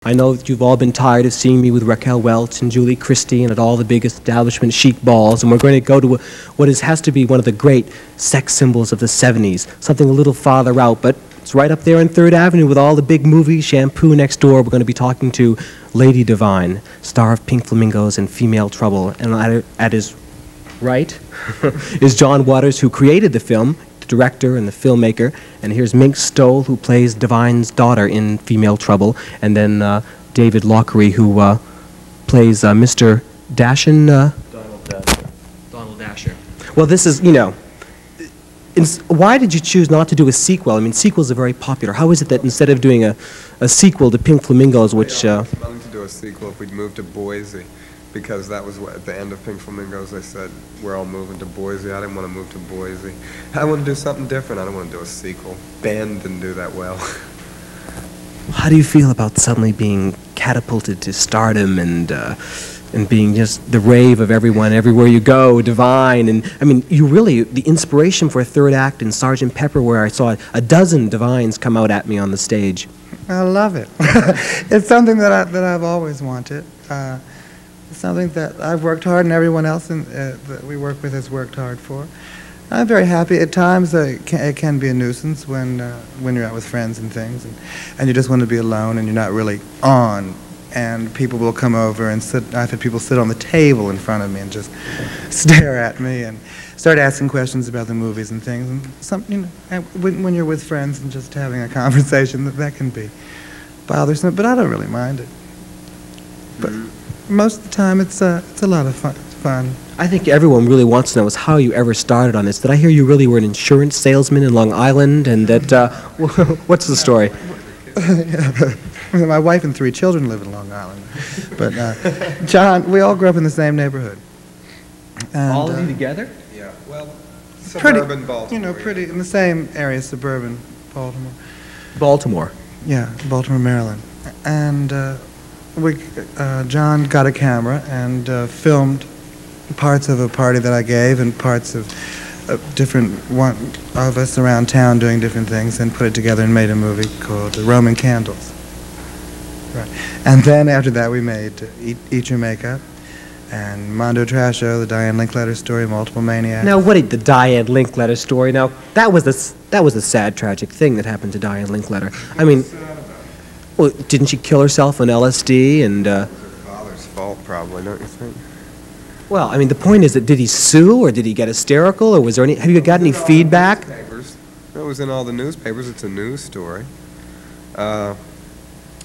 I know that you've all been tired of seeing me with Raquel Welch and Julie Christie and at all the big establishment chic balls, and we're going to go to has to be one of the great sex symbols of the 70s, something a little farther out, but it's right up there on 3rd Avenue with all the big movies, Shampoo next door. We're going to be talking to Lady Divine, star of Pink Flamingos and Female Trouble, and at his right is John Waters, who created the film, the director and the filmmaker, and here's Mink Stoll, who plays Divine's daughter in Female Trouble, and then David Lochary, who plays Mr. Dashin. Donald Dasher. Well, this is, why did you choose not to do a sequel? I mean, sequels are very popular. How is it that instead of doing a sequel to Pink Flamingos, which... I was wanting to do a sequel if we'd moved to Boise, because that was what, at the end of Pink Flamingos, they said, we're all moving to Boise. I didn't want to move to Boise. I want to do something different. I don't want to do a sequel. Band didn't do that well. How do you feel about suddenly being catapulted to stardom and being just the rave of everyone, everywhere you go, Divine? And, I mean, you really, the inspiration for a third act in Sgt. Pepper, where I saw a dozen Divines come out at me on the stage. I love it. It's something that I've always wanted. It's something that I've worked hard, and everyone else that we work with has worked hard for. I'm very happy. At times, it can be a nuisance when you're out with friends and things, and you just want to be alone, and you're not really on. And people will come over and sit. I've had people sit on the table in front of me and just stare at me and start asking questions about the movies and things. And when you're with friends and just having a conversation, that can be bothersome. But I don't really mind it. But most of the time, it's a lot of fun. I think everyone really wants to know is how you ever started on this. Did I hear you really were an insurance salesman in Long Island, and that, what's the story? My wife and 3 children live in Long Island. But John, we all grew up in the same neighborhood. And, all of you together? Yeah, well, suburban Baltimore. Pretty in the same area, suburban Baltimore. Baltimore? Yeah, Baltimore, Maryland. And John got a camera and filmed parts of a party that I gave and parts of one of us around town doing different things, and put it together and made a movie called Roman Candles. Right. And then after that we made Eat Your Makeup and Mondo Trasho, the Diane Linkletter story, Multiple Maniacs. Now, what did the Diane Linkletter story? Now, that was a sad, tragic thing that happened to Diane Linkletter. I mean, well, didn't she kill herself on LSD and? It was her father's fault, probably, don't you think? Well, I mean, the point is that did he sue, or did he get hysterical, or was there any? Have you got any feedback? It was in all the newspapers. It's a news story.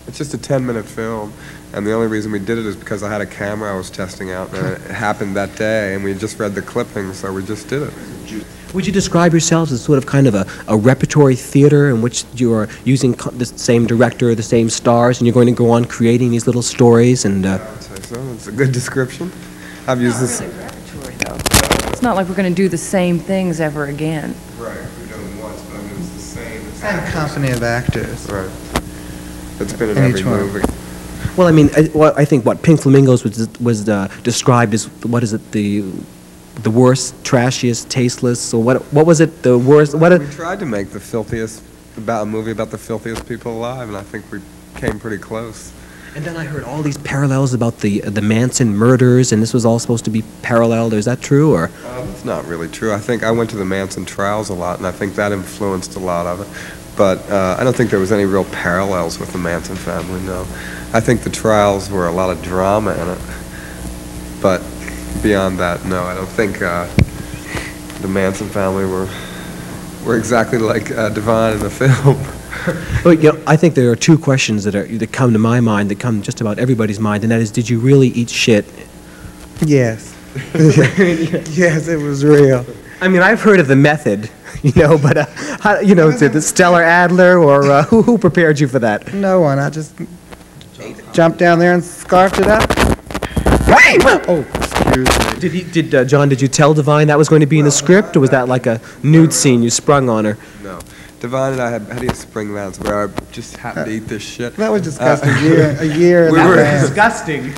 It's just a 10-minute film, and the only reason we did it is because I had a camera I was testing out, and it happened that day, and we just read the clippings, so we just did it. Would you describe yourselves as sort of kind of a repertory theater in which you are using the same director, the same stars, and you're going to go on creating these little stories? And I would say so. It's a good description. I've used this. Really repertory, though. It's not like we're going to do the same things ever again. Right. We've done it once, but I mean, it's the same. And a company of actors. Right. It's been in every movie. Well, I mean, I think what Pink Flamingos was described as, what is it, the worst, trashiest, tasteless, or what was it, the worst? We tried to make the filthiest, a movie about the filthiest people alive, and I think we came pretty close. And then I heard all these parallels about the Manson murders, and this was all supposed to be paralleled. Is that true, or? It's not really true. I think I went to the Manson trials a lot, and I think that influenced a lot of it. But I don't think there was any real parallels with the Manson family, no. I think the trials were a lot of drama in it. But beyond that, no, I don't think the Manson family were exactly like Divine in the film. Well, I think there are 2 questions that come to my mind, that come just about everybody's mind, and that is, did you really eat shit? Yes. Yes, it was real. I mean, I've heard of the method, but, the Stellar Adler, or who prepared you for that? No one. I just jumped down there and scarfed it up. Oh, excuse me. John, did you tell Divine that was going to be in the script, or was that like a nude scene you sprung on her? No. Divine and I had, how do you spring that? Where I just happened to eat this shit. That was disgusting. A year. We were disgusting.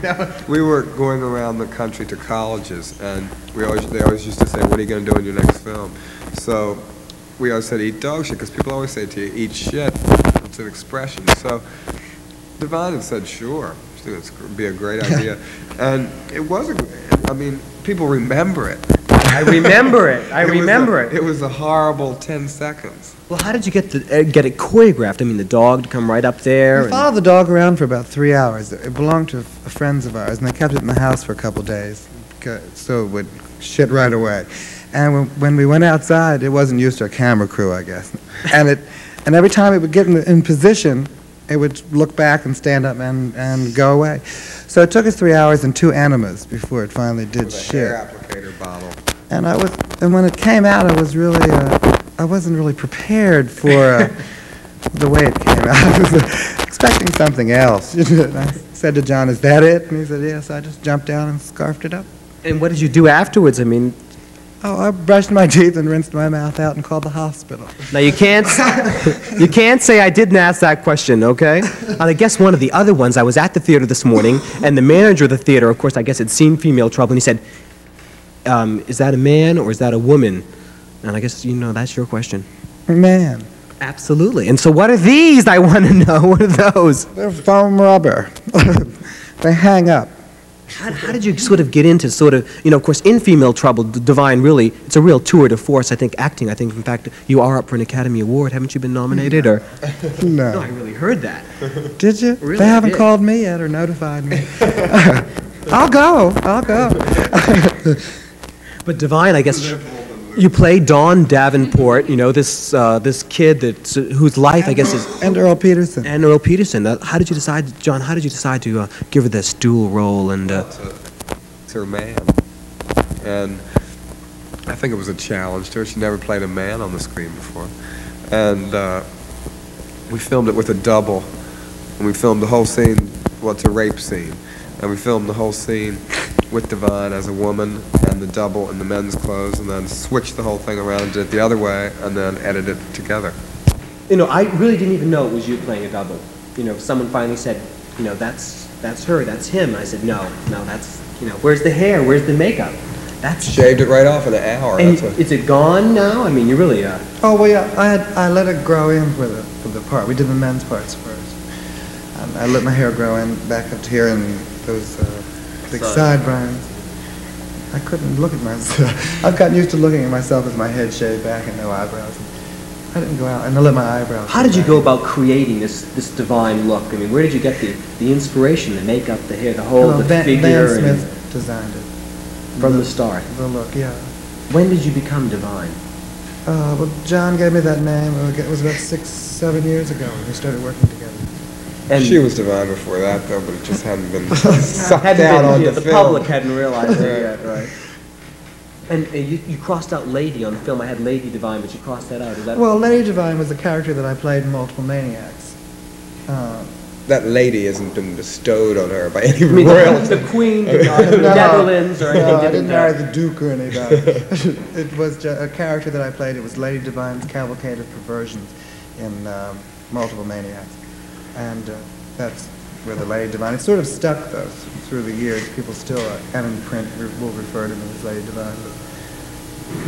We were going around the country to colleges, and they always used to say, "What are you going to do in your next film?" So we always said, "Eat dog shit," because people always say to you, "Eat shit." It's an expression. So Divine had said, sure, it would be a great idea. And it wasn't, I mean, people remember it. I remember it. I remember it. It was a horrible 10 seconds. Well, how did you get it choreographed? I mean, the dog to come right up there. We followed the dog around for about 3 hours. It belonged to friends of ours, and they kept it in the house for a couple days, so it would shit right away. And when we went outside, it wasn't used to a camera crew, I guess. And every time it would get in position, it would look back and stand up and go away. So it took us 3 hours and 2 enemas before it finally did With a shit. hair applicator bottle. And when it came out, I wasn't really prepared for the way it came out. I was expecting something else. And I said to John, "Is that it?" And he said, "Yes." I just jumped down and scarfed it up. And what did you do afterwards? I mean, Oh, I brushed my teeth and rinsed my mouth out and called the hospital. now you can't say I didn't ask that question, okay? And I guess one of the other ones, I was at the theater this morning, and the manager of the theater, of course, I guess had seen Female Trouble, and he said, is that a man or is that a woman? And I guess, that's your question. Man, Absolutely. And so what are these, I want to know? What are those? they're foam rubber. They hang up. How did you sort of get into of course, in Female Trouble, Divine really, it's a real tour de force, I think, acting. I think, in fact, you are up for an Academy Award. Haven't you been nominated? Or No. No, I really heard that. Did you? Really, They I haven't did. called me yet or notified me. I'll go. But Divine, I guess, you played Dawn Davenport, this kid whose life, I guess, is... And Earl Peterson. And Earl Peterson. How did you decide, John, to give her this dual role? And It's her man. And I think it was a challenge to her. She never played a man on the screen before. And we filmed it with a double. And we filmed the whole scene, well, it's a rape scene. And we filmed the whole scene with Divine as a woman and the double in the men's clothes, and then switched the whole thing around and did it the other way, and then edited it together. I really didn't even know it was you playing a double. Someone finally said, that's her, that's him. I said, no, that's, where's the hair, where's the makeup? That's... Shaved it right off in an hour. And is it gone now? I mean, you really, Oh, well, yeah, I let it grow in for the part. We did the men's parts first. I let my hair grow in back up to here and those big sideburns. I couldn't look at myself. I've gotten used to looking at myself with my head shaved back and no eyebrows. I didn't go out, and I let my eyebrows how did you go about creating this Divine look? I mean, where did you get the inspiration, the makeup, the hair, the whole, the figure? Van Smith designed it. From the start. The look, yeah. When did you become Divine? Well, John gave me that name. It was about 6-7 years ago when we started working together. And She was Divine before that, though, but it just hadn't been sucked out on the the film. public hadn't realized it yet, right? And you crossed out Lady on the film. I had Lady Divine, but you crossed that out. Is that... Well, Lady Divine was a character that I played in Multiple Maniacs. That lady hasn't been bestowed on her by any I mean, royalty. the Queen of the Netherlands or anything? No, I didn't marry the Duke or anybody. It was a character that I played. It was Lady Divine's cavalcade of perversions in Multiple Maniacs. And that's where the Lady Divine, it's sort of stuck, though, through the years. People still, and in print, will refer to me as Lady Divine.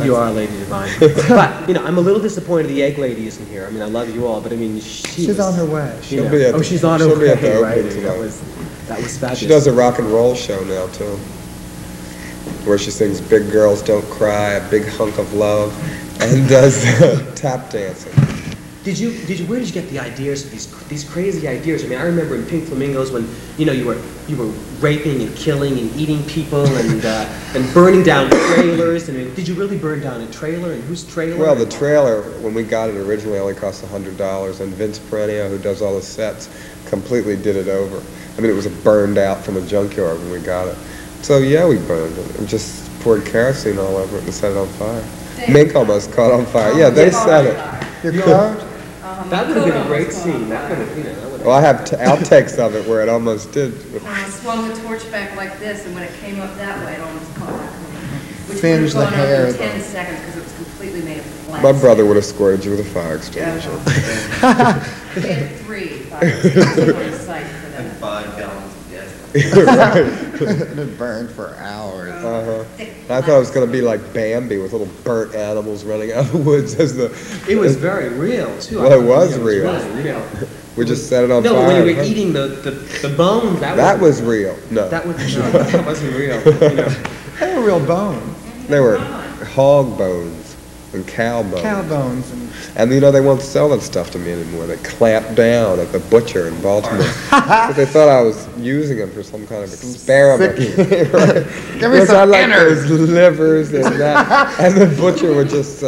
You are Lady Divine. But, I'm a little disappointed the Egg Lady isn't here. I mean, I love you all, but I mean, She's on her way. She'll be at the- she's on her she'll be at the way, opening right? tonight. That was fabulous. She does a rock and roll show now, too, where she sings Big Girls Don't Cry, A Big Hunk of Love, and does tap dancing. Where did you get the ideas, these crazy ideas? I mean, I remember in Pink Flamingos when, you were raping and killing and eating people and burning down trailers. I mean, did you really burn down a trailer, and whose trailer? Well, the trailer, when we got it originally, only cost $100, and Vince Perennia, who does all the sets, completely did it over. I mean, it was burned out from a junkyard when we got it. So, yeah, we burned it and just poured kerosene all over it and set it on fire. Mink almost caught on fire. Yeah, they set it. Your card? That would have been a great scene. That would have, Well, I have outtakes of it where it almost did. Swung the torch back like this, and when it came up that way, it almost caught back. Which Singed the would have gone hair, over in 10 though. seconds because it was completely made of flat. My brother would have squirted you with a fire extinguisher. We had 3 fire extinguishers on site for that. 5 gallons of gas. And it burned for hours. I thought it was going to be like Bambi with little burnt animals running out of the woods as the... It was very real, too. Well, it was real. Really real. We just set it on No, fire. when you were eating the bones, That was real. No. that wasn't real. You know. They were real bones, They were hog bones and cow bones. cow bones, and And you know, they won't sell that stuff to me anymore. They clamped down at the butcher in Baltimore. But they thought I was using them for some kind of experiment. Right. give me Yes, I some like innards. those livers and that. And the butcher would just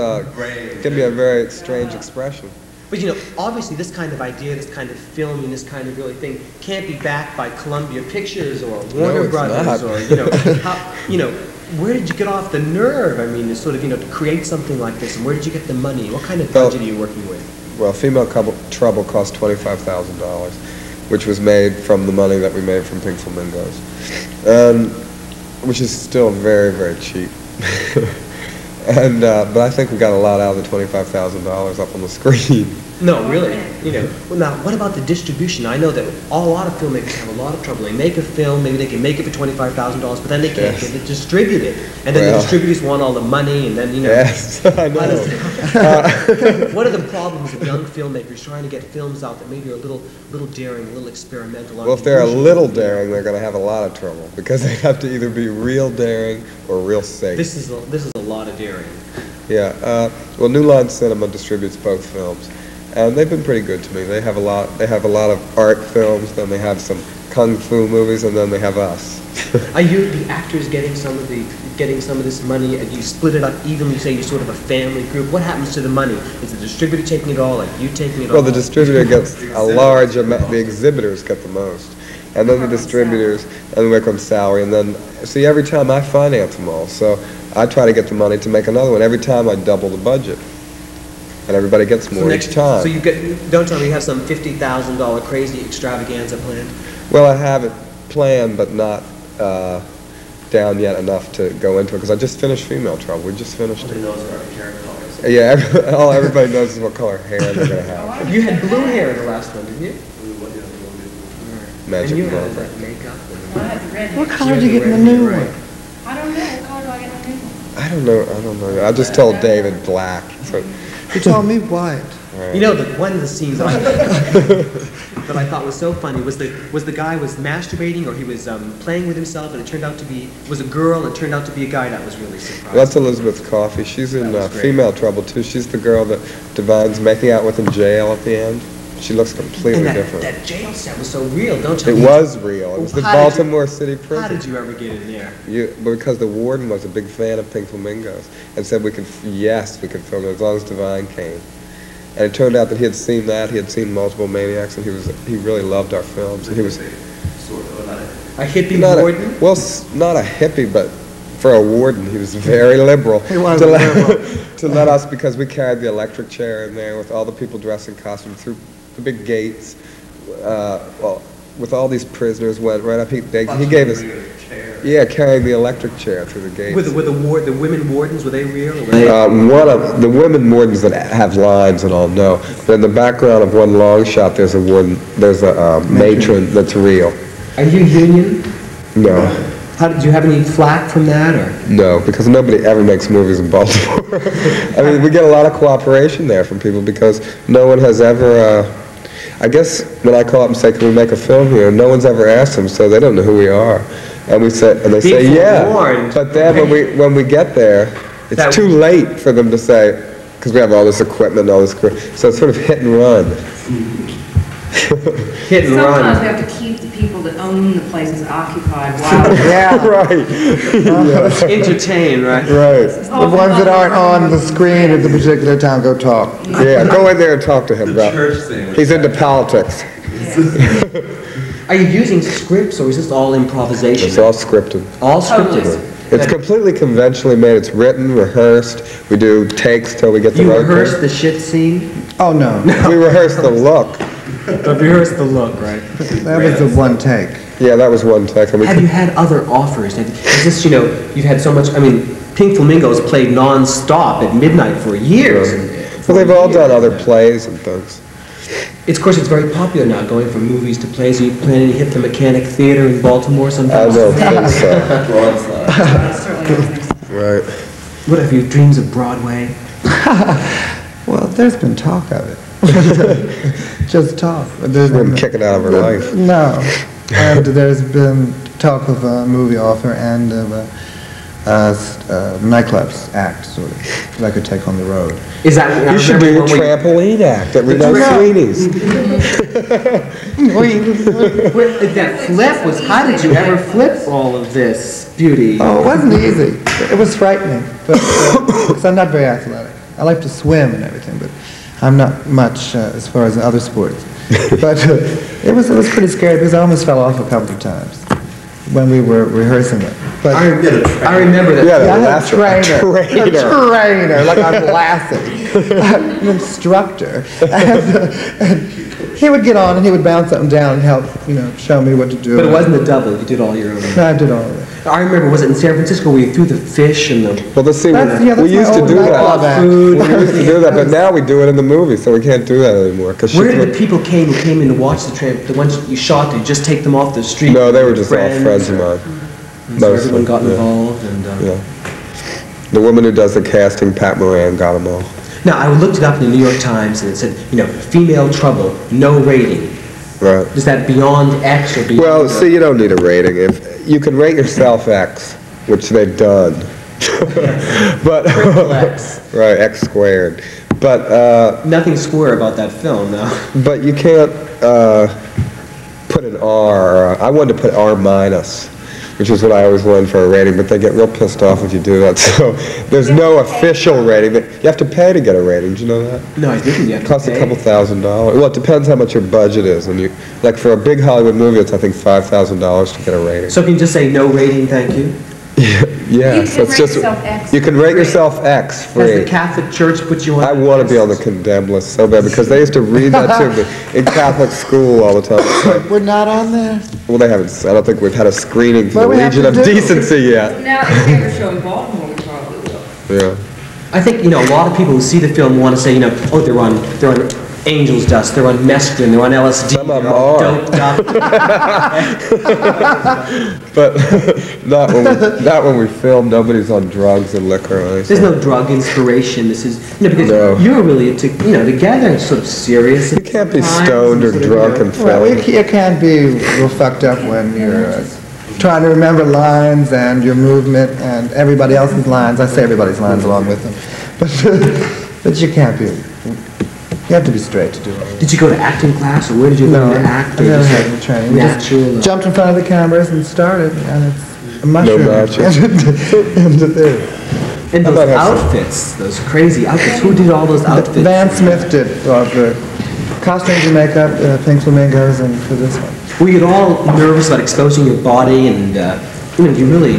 give me a very strange expression. But you know, obviously this kind of idea, this kind of filming, this kind of really thing can't be backed by Columbia Pictures or Warner it's Brothers not. or, where did you get off the nerve? I mean, to sort of, to create something like this, and where did you get the money? What kind of Well- budget are you working with? Well, Female Trouble cost $25,000, which was made from the money that we made from Pink Flamingos, which is still very, very cheap. But I think we got a lot out of the $25,000 up on the screen. No, really. Well, now, what about the distribution? I know that a lot of filmmakers have a lot of trouble. They make a film, maybe they can make it for $25,000, but then they can't Yes. get it distributed. And then the Well. distributors want all the money, and then, Yes, I know. What are the problems of young filmmakers trying to get films out that maybe are a little daring, a little experimental? Well, if they're a little daring, they're going to have a lot of trouble because they have to either be real daring or real safe. This is a lot of daring. Yeah. Well, New Line Cinema distributes both films, and they've been pretty good to me. They have a lot. They have a lot of art films. Then they have some kung fu movies, and then they have us. Are you the actors getting some of this money, and you split it up evenly? You say you're sort of a family group. What happens to the money? Is the distributor taking it all? Like you taking it all? Well, the distributor gets a large amount. The exhibitors get the most, and then the distributors, and we make them salary, and then see every time I finance them all. So I try to get the money to make another one. Every time I double the budget, and everybody gets more each time. So don't tell me you have some $50,000 crazy extravaganza planned. Well, I have it planned, but not down yet enough to go into it because I just finished Female Trouble. We just finished it. Yeah, everybody knows what color hair they're gonna have. You had blue hair in the last one, didn't you? Magic And you had number. that makeup. Well, I had the red what hair. color did you get in the new one? I don't know. What color do I get in the new one? I don't know. I just told David black. So, You told me white. One of the scenes that I thought was so funny was the guy was masturbating or he was playing with himself and it turned out to be was a girl and it turned out to be a guy. That was really surprising. that's Elizabeth Coffey. She's in That was great. Female Trouble too. She's the girl that Divine's making out with in jail at the end. She looks completely And different. that jail set was so real, don't you? It was real. It was the How did you- Baltimore City How prison. did you ever get in there? Because the warden was a big fan of Pink Flamingos and said we could film it as long as Divine came. And it turned out that he had seen that. He had seen Multiple Maniacs, and he really loved our films. And he was A hippie not warden? not a hippie, but for a warden, he was very liberal. He was to liberal. to let us, because we carried the electric chair in there with all the people dressed in costume through the big gates. With all these prisoners went right up. He gave us. Yeah, carrying the electric chair through the gates. With the women wardens, were they real? Or were One of the women wardens that have lines and all, no. But in the background of one long shot, there's a warden, there's a matron that's real. Are you union? No, How did you have any flack from that, or? no, because nobody ever makes movies in Baltimore. I mean, we get a lot of cooperation there from people because no one has ever, I guess when I call up and say, can we make a film here, no one's ever asked them, so they don't know who we are. And they say, yeah. forewarned. But then when we get there, it's That- too late for them to say, because we have all this equipment and all this, so it's sort of hit and run. Hit and Sometimes we run. have to keep the people that own the places occupied while Yeah, Right. Entertain, right? Right. the ones that aren't on the screen at the particular time go talk. Yeah, go in there and talk to him about. He's into politics. Are you using scripts, or is this all improvisation? It's all scripted. All Totally. scripted. It's completely conventionally made. It's written, rehearsed. We do takes till we get the You right rehearsed thing. the shit scene? Oh, no, We rehearsed the look. Rehearsed the look, right? that was the one take. Yeah, that was one take. And we Have you had other offers? Is this, you've had so much, Pink Flamingos played non-stop at midnight for years. well, they've all done other plays and things. Of course, it's very popular now, going from movies to plays. Are you planning to hit the Mechanic Theater in Baltimore I sometime? don't think so. I certainly don't think so. Right. What have you, dreams of Broadway? Well, there's been talk of it. Just talk. She wouldn't kick it out of her life. No. And there's been talk of a movie author and of a nightclubs act, sort of, that I could take on the road. Is that? You should do a trampoline act at Reno Sweeney's. That flip was. How did you ever flip all of this beauty? Oh, it wasn't easy. It was frightening, but because I'm not very athletic. I like to swim and everything, but I'm not much as far as other sports. But it was pretty scary because I almost fell off a couple of times when we were rehearsing it. But I remember that. yeah, I had a trainer, like I'm laughing, an instructor, and he would get on and he would bounce up and down and help, show me what to do. But it wasn't a double. You did all your own. No, I did all of it. I remember. Was it in San Francisco where you threw the fish and the? Well, let's see. We used to do that. Food. We used to do that, but now we do it in the movie, so we can't do that anymore. Where did the people came who came in to watch the ones you shot? Did you just take them off the street? No, they were just all friends of mine. So everyone got involved, and yeah. The woman who does the casting, Pat Moran, got them all. Now I looked it up in the New York Times, and it said, female trouble, no rating. Right. Is that beyond X or beyond? Well, see, you don't need a rating. If you can rate yourself X, which they've done, but X. Right, X squared. But nothing square about that film, though. But you can't put an R. I wanted to put R minus, which is what I always wanted for a rating, but they get real pissed off if you do that. So there's no official rating. You have to pay to get a rating. Did you know that? No, I didn't yet. It costs a couple $1,000. Well, it depends how much your budget is. And like for a big Hollywood movie, it's I think $5,000 to get a rating. So can you just say no rating, thank you? Yes, that's just. You can rate yourself X free. Has the Catholic Church put you on? I want to be on the condemned list so bad because they used to read that to me in Catholic school all the time. We're not on there? Well, they haven't. I don't think we've had a screening for the Legion of Decency yet. Now, if they ever show in Baltimore, we probably will. Yeah. I think, a lot of people who see the film want to say, oh, they're on angel's dust, they're on mescaline, they're on LSD, Some of them they're all are. doped up. But not when we film. Nobody's on drugs and liquor or anything. There's no drug inspiration. This is, because No. you're really, together it's sort of serious. You can't be stoned or drunk and Well, film. you can't be real fucked up when you're trying to remember lines and your movement and everybody else's lines. I say everybody's lines along with them. But you can't be. You have to be straight to do it. Did you go to acting class, or where did you learn to act? I never had any training. We just Natural. jumped in front of the cameras and started, and it's a mushroom. magic. into there. And How those about have outfits, those crazy outfits. Who did all those outfits? Van Smith did the costumes and makeup, Pink Flamingos, and for this one. Were you at all nervous about exposing your body, and you really,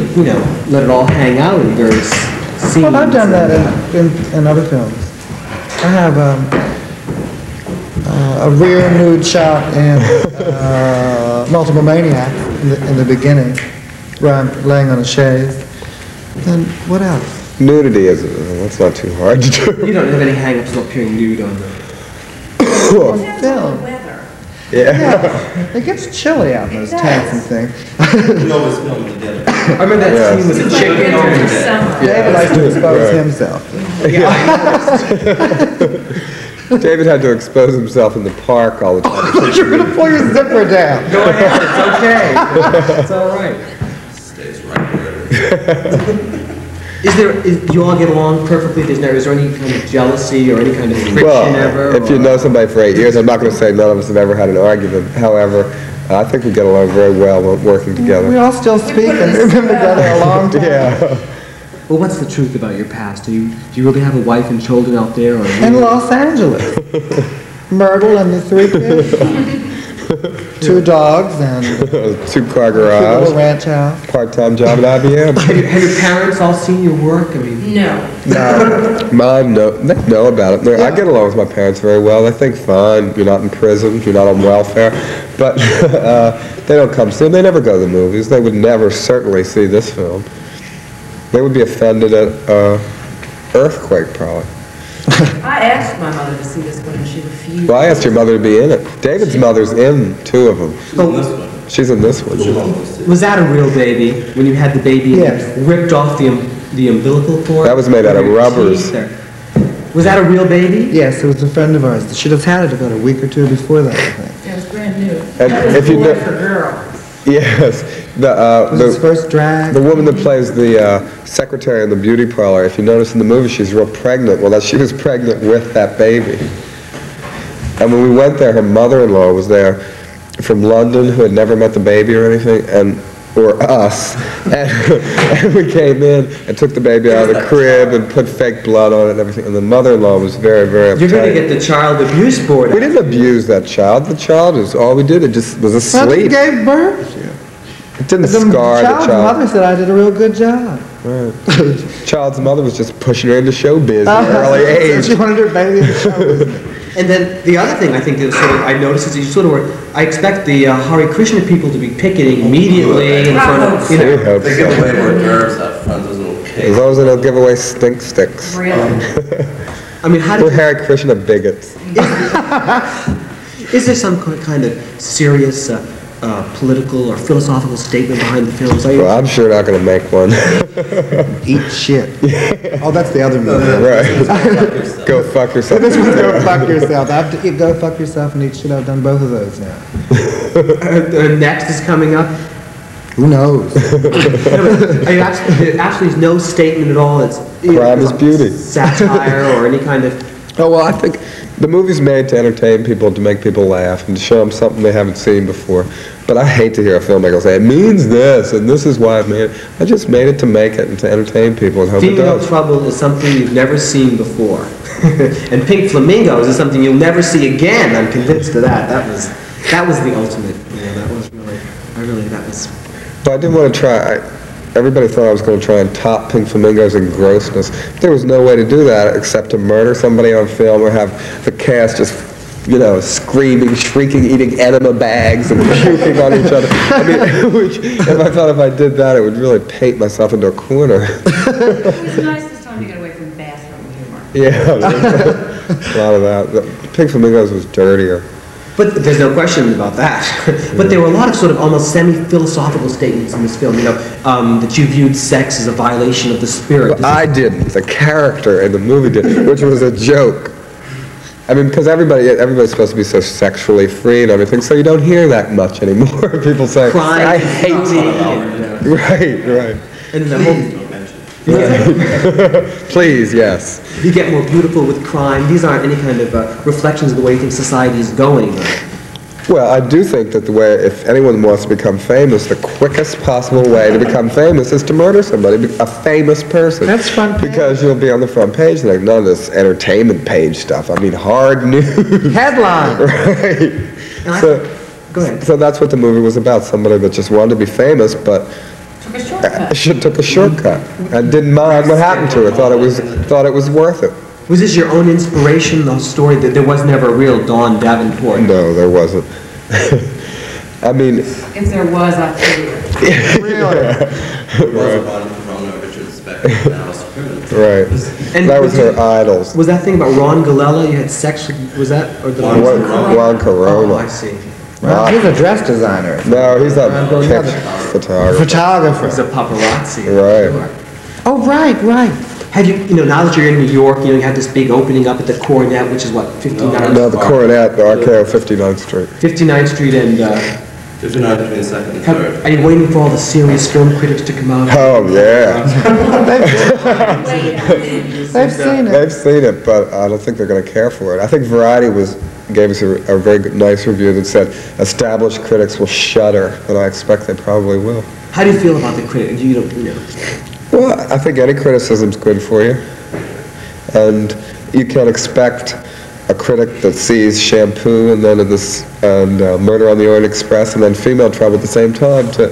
let it all hang out in various scenes? Well, I've done that in other films. I have a rear nude shot in Multiple Maniacs in the beginning, where I'm laying on a chaise. Then what else? Nudity is that's not too hard to do. You don't have any hang-ups about appearing nude on the... Film. Weather. Yeah, it gets chilly out in those tents and things. We always film together. I remember that scene with the chicken. David likes to expose himself. David had to expose himself in the park all the time. You're going to pull your zipper down. Go ahead, it's okay. It's all right. Stays right there. Do you all get along perfectly? Is there any kind of jealousy or any kind of friction ever? Well, if you know somebody for 8 years, I'm not going to say none of us have ever had an argument. However, I think we get along very well working together. We all still speak and we've been together a long time. Yeah. Well, what's the truth about your past? Do you really have a wife and children out there? Or In Los Angeles. Myrtle and the 3 kids. 2 dogs and a 2-car little garage, ranch house. part-time job at IBM. Have your parents all seen your work? I mean, No. Mine, they know about it. I get along with my parents very well. They think, fine, you're not in prison, you're not on welfare. But they don't come see them. They never go to the movies. They would never certainly see this film. They would be offended at Earthquake, probably. I asked my mother to see this one, and she refused. Well, I asked your mother to be in it. David's mother's in 2 of them. She's in this one. was that a real baby when you had the baby and Yes. ripped off the umbilical cord? That was made out of Your rubbers. teeth or- Was that a real baby? Yes, it was a friend of ours. She just had it about a week or two before that, I think. It was brand new. And if you know, For girl. yes, It was his first drag. the woman that plays the secretary in the beauty parlor, if you notice in the movie, she's real pregnant. Well, she was pregnant with that baby. And when we went there, her mother-in-law was there from London, who had never met the baby or anything, or us, and we came in and took the baby out of the crib and put fake blood on it and everything, and the mother-in-law was very, very upset. You're going to get the child abuse board. We didn't abuse that child. The child is all we did. It just was Well, asleep. he gave birth. It didn't scar the child's mother child. said I did a real good job. Right. Child's mother was just pushing her into showbiz at an early So age. she wanted her baby in the show with me. And then the other thing I think that sort of I noticed is you sort of were, I expect the Hare Krishna people to be picketing immediately in front of, you We know. hope They give so. away more nerves up front, those little As cakes. long as they don't give away stink sticks. Really? I mean, how We're did, Hare Krishna bigots. is there some kind of serious political or philosophical statement behind the films? Are you, Well, I'm sure not going to make one. Eat shit. Oh, that's the other movie. Right. Go fuck yourself. This one's Go Fuck Yourself. Go Fuck Yourself and Eat Shit. I've done both of those now. next is coming up. Who knows? Are you there actually is no statement at all. It's Crime is beauty. satire or any kind of. Oh, well, I think the movie's made to entertain people, to make people laugh, and to show them something they haven't seen before. But I hate to hear a filmmaker say, it means this, and this is why I made it. I just made it to make it and to entertain people and hope it Female does. Trouble is something you've never seen before. And Pink Flamingos is something you'll never see again. I'm convinced of that. That was the ultimate. You know, that was really, that was. But I didn't want to try. Everybody thought I was going to try and top Pink Flamingos in grossness. There was no way to do that except to murder somebody on film or have the cast just, you know, screaming, shrieking, eating enema bags and puking on each other. I mean, which, if I thought if I did that, it would really paint myself into a corner. It was nice this time to get away from bathroom humor. Yeah, a lot of that. The Pink Flamingos was dirtier. But there's no question about that. But there were a lot of sort of almost semi-philosophical statements in this film, you know, that you viewed sex as a violation of the spirit. Well, I didn't. The character in the movie did, which was a joke. I mean, because everybody's supposed to be so sexually free and everything, so you don't hear that much anymore. People say, Crime, I hate and, Right. and the whole, Please, yes. you get more beautiful with crime. These aren't any kind of reflections of the way you think society is going. Well, I do think that the way, if anyone wants to become famous, the quickest possible way to become famous is to murder somebody, a famous person. That's front page. Because you'll be on the front page, like none of this entertainment page stuff. I mean, hard news. Headline. Right. So, Go ahead. so that's what the movie was about, somebody that just wanted to be famous, but Took a shortcut. took a shortcut and didn't mind what happened to her, thought it was worth it. Was this your own inspiration, the story that there was never a real Dawn Davenport? No, there wasn't. I mean, If there was, I'd tell you. It was a bottom Corona, Richard Speck, Alice Criminal. right. And That was her idols. Was that thing about Ron Galella? You had sex with, was that? Or the Juan Corona. Oh, I see. Well, he's a dress designer. No, he's a Ron pitch Galella. photographer. Photographer. It's a paparazzi. Right. Oh, right. Have you, now that you're in New York, you had this big opening up at the Coronet, which is what, 59th, No, the Coronet, the RKO 59th Street. 59th Street, and 59 between second and third. are you waiting for all the serious film critics to come out? Oh, yeah. They've seen it. They've seen it, but I don't think they're going to care for it. I think Variety gave us a very good, nice review that said, established critics will shudder, and I expect they probably will. How do you feel about the critic? You don't, Well, I think any criticism's good for you. And you can't expect a critic that sees Shampoo and then Murder on the Orient Express and then Female Trouble at the same time to